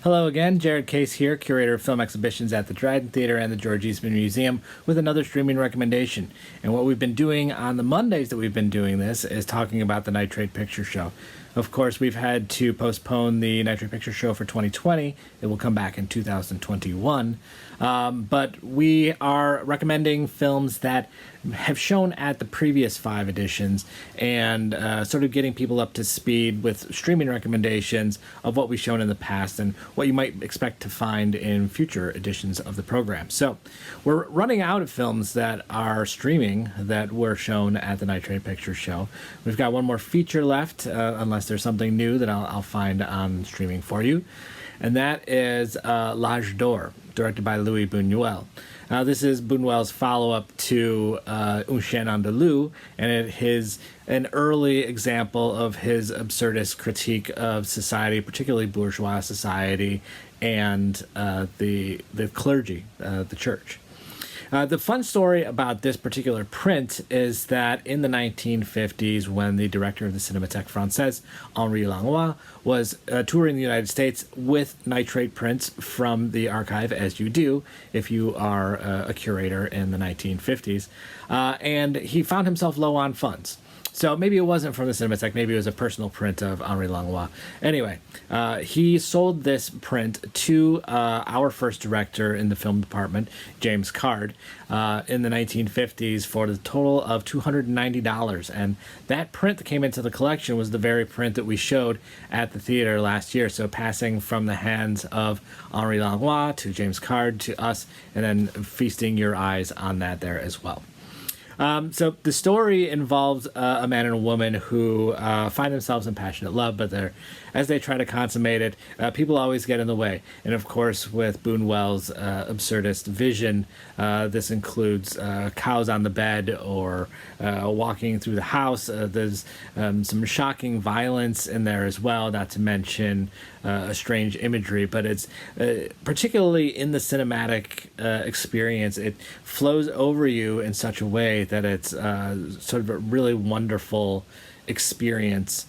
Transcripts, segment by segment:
Hello again, Jared Case here, curator of film exhibitions at the Dryden Theater and the George Eastman Museum, with another streaming recommendation. And what we've been doing on the Mondays that we've been doing this is talking about the Nitrate Picture Show. Of course, we've had to postpone the Nitrate Picture Show for 2020. It will come back in 2021. But we are recommending films that have shown at the previous 5 editions and sort of getting people up to speed with streaming recommendations of what we've shown in the past and what you might expect to find in future editions of the program. So we're running out of films that are streaming that were shown at the Nitrate Picture Show. We've got one more feature left, unless there's something new that I'll find on streaming for you. And that is L'Âge d'Or, directed by Louis Buñuel. Now, this is Buñuel's follow-up to Un Chien, Andalou, and it is an early example of his absurdist critique of society, particularly bourgeois society, and the clergy, the church. The fun story about this particular print is that in the 1950s, when the director of the Cinémathèque Française, Henri Langlois, was touring the United States with nitrate prints from the archive, as you do if you are a curator in the 1950s, and he found himself low on funds. So maybe it wasn't from the Cinémathèque, maybe it was a personal print of Henri Langlois. Anyway, he sold this print to our first director in the film department, James Card, in the 1950s for the total of $290. And that print that came into the collection was the very print that we showed at the theater last year. So passing from the hands of Henri Langlois to James Card to us, and then feasting your eyes on that there as well. So the story involves a man and a woman who find themselves in passionate love, but as they try to consummate it, people always get in the way. And of course, with Buñuel's absurdist vision, this includes cows on the bed or walking through the house. There's some shocking violence in there as well, not to mention a strange imagery, but it's particularly in the cinematic experience, it flows over you in such a way that it's sort of a really wonderful experience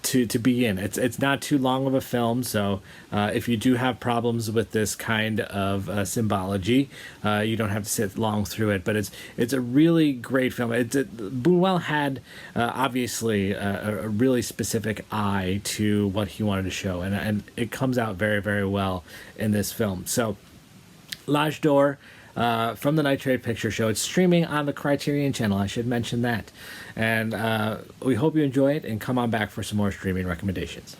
to be in. It's not too long of a film, so if you do have problems with this kind of symbology, you don't have to sit long through it. But it's a really great film. Buñuel had obviously a really specific eye to what he wanted to show, and it comes out very, very well in this film. So, L'Âge d'Or, from the Nitrate Picture Show. It's streaming on the Criterion channel. I should mention that. And we hope you enjoy it, and come on back for some more streaming recommendations.